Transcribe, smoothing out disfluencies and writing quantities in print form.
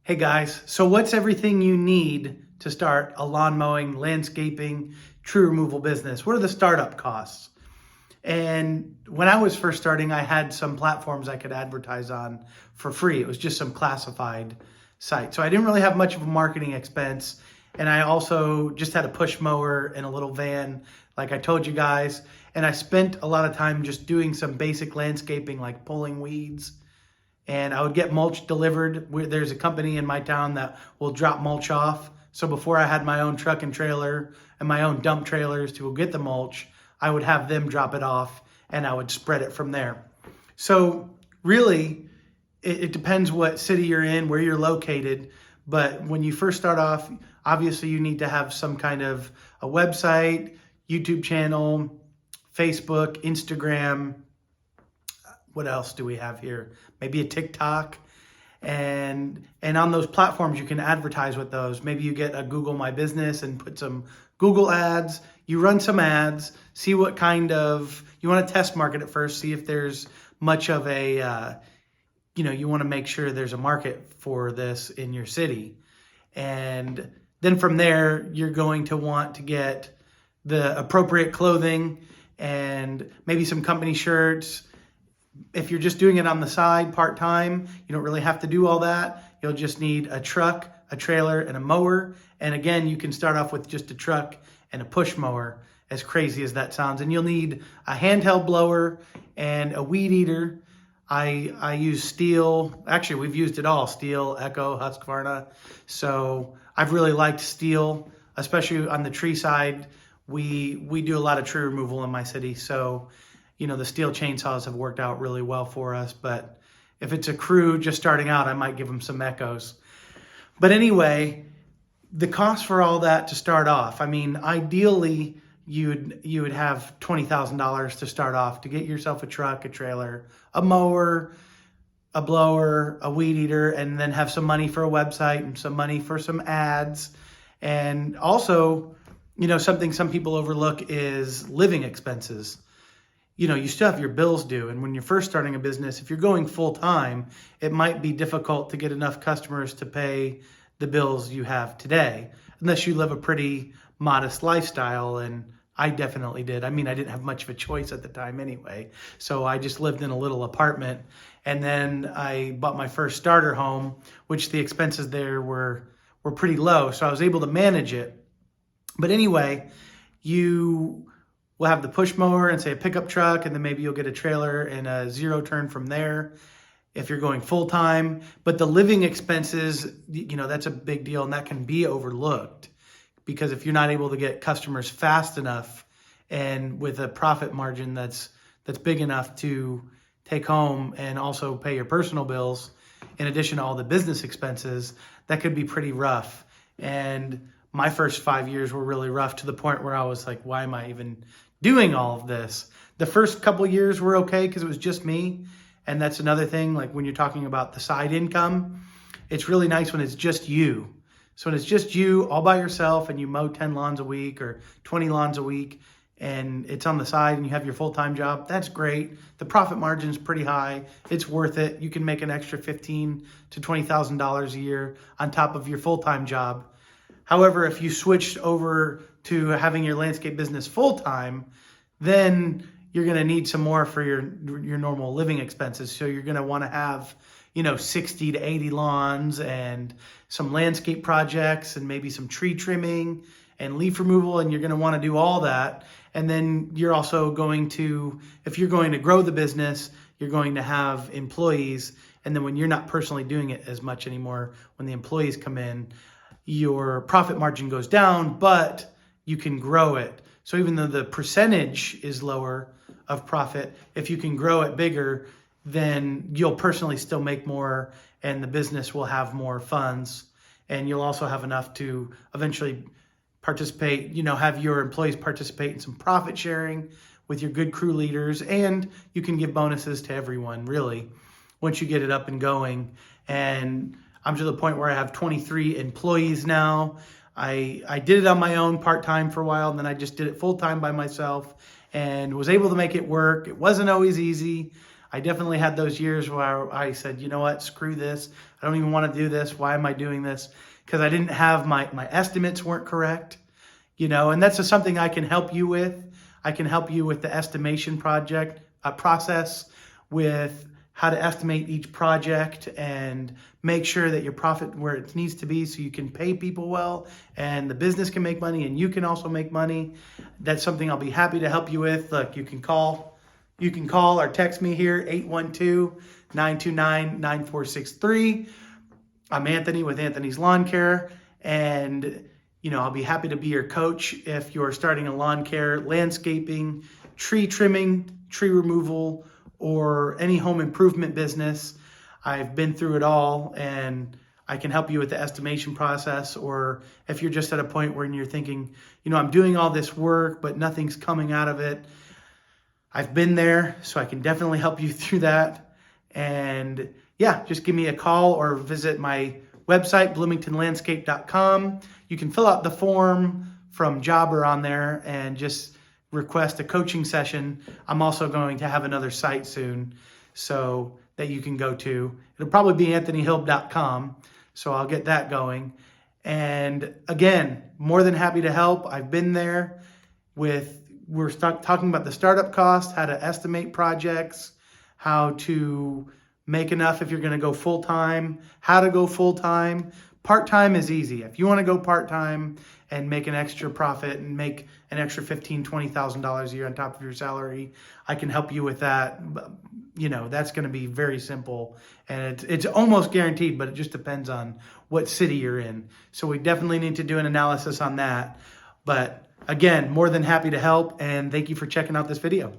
Hey guys, so what's everything you need to start a lawn mowing, landscaping, tree removal business? What are the startup costs? And when I was first starting, I had some platforms I could advertise on for free. It was just some classified site. So I didn't really have much of a marketing expense. And I also just had a push mower and a little van, like I told you guys. And I spent a lot of time just doing some basic landscaping, like pulling weeds, and I would get mulch delivered. There's a company in my town that will drop mulch off. So before I had my own truck and trailer and my own dump trailers to go get the mulch, I would have them drop it off and I would spread it from there. So really, it depends what city you're in, where you're located. But when you first start off, obviously you need to have some kind of a website, YouTube channel, Facebook, Instagram. What else do we have here? Maybe a TikTok. And on those platforms, you can advertise with those. Maybe you get a Google My Business and put some Google ads. You run some ads, see what kind of, you want to test market at first, see if there's much of a, you want to make sure there's a market for this in your city. And then from there, you're going to want to get the appropriate clothing and maybe some company shirts. If you're just doing it on the side part-time, you don't really have to do all that. You'll just need a truck, a trailer, and a mower. And again, you can start off with just a truck and a push mower, as crazy as that sounds. And you'll need a handheld blower and a weed eater. I use Steel. Actually, we've used it all: Steel, Echo, Husqvarna. So I've really liked Steel, especially on the tree side. We do a lot of tree removal in my city, so the Steel chainsaws have worked out really well for us. But if it's a crew just starting out, I might give them some Echoes. But anyway, the cost for all that to start off, ideally you would have $20,000 to start off to get yourself a truck, a trailer, a mower, a blower, a weed eater, and then have some money for a website and some money for some ads. And also, something some people overlook is living expenses. You still have your bills due. And when you're first starting a business, if you're going full time, it might be difficult to get enough customers to pay the bills you have today, unless you live a pretty modest lifestyle. And I definitely did. I didn't have much of a choice at the time anyway. So I just lived in a little apartment. And then I bought my first starter home, which the expenses there were pretty low. So I was able to manage it. But anyway, we'll have the push mower and say a pickup truck, and then maybe you'll get a trailer and a zero turn from there if you're going full time. But the living expenses, that's a big deal, and that can be overlooked, because if you're not able to get customers fast enough and with a profit margin that's big enough to take home and also pay your personal bills, in addition to all the business expenses, that could be pretty rough. And my first 5 years were really rough, to the point where I was like, why am I even doing all of this? The first couple years were okay because it was just me. And that's another thing, like when you're talking about the side income, it's really nice when it's just you. So when it's just you all by yourself and you mow 10 lawns a week or 20 lawns a week, and it's on the side and you have your full-time job, that's great. The profit margin is pretty high. It's worth it. You can make an extra $15,000 to $20,000 a year on top of your full-time job. However, if you switched over to having your landscape business full-time, then you're going to need some more for your normal living expenses. So you're going to want to have, 60 to 80 lawns and some landscape projects and maybe some tree trimming and leaf removal. And you're going to want to do all that. And then you're also going to, if you're going to grow the business, you're going to have employees. And then when you're not personally doing it as much anymore, when the employees come in, your profit margin goes down, but you can grow it. So even though the percentage is lower of profit, if you can grow it bigger, then you'll personally still make more, and the business will have more funds. And you'll also have enough to eventually participate, have your employees participate in some profit sharing with your good crew leaders. And you can give bonuses to everyone, really, once you get it up and going. And I'm to the point where I have 23 employees now. I did it on my own part-time for a while, and then I just did it full-time by myself and was able to make it work. It wasn't always easy. I definitely had those years where I said, you know what, screw this. I don't even want to do this. Why am I doing this? Because I didn't have my estimates weren't correct, and that's just something I can help you with. I can help you with the estimation process, with how to estimate each project and make sure that your profit where it needs to be so you can pay people well and the business can make money and you can also make money. That's something I'll be happy to help you with. Look, you can call or text me here, 812-929-9463. I'm Anthony with Anthony's Lawn Care, and I'll be happy to be your coach if you're starting a lawn care, landscaping, tree trimming, tree removal, or any home improvement business. I've been through it all, and I can help you with the estimation process. Or if you're just at a point where you're thinking, I'm doing all this work, but nothing's coming out of it. I've been there, so I can definitely help you through that. And yeah, just give me a call or visit my website, bloomingtonlandscape.com. You can fill out the form from Jobber on there and just request a coaching session. I'm also going to have another site soon so that you can go to. It'll probably be anthonyhilb.com, so I'll get that going. And again, more than happy to help. I've been there we're talking about the startup cost, how to estimate projects, how to make enough if you're going to go full-time, how to go full-time. Part-time is easy. If you want to go part-time and make an extra profit and make an extra $15,000, $20,000 a year on top of your salary, I can help you with that. That's going to be very simple, and it's almost guaranteed, but it just depends on what city you're in. So we definitely need to do an analysis on that. But again, more than happy to help, and thank you for checking out this video.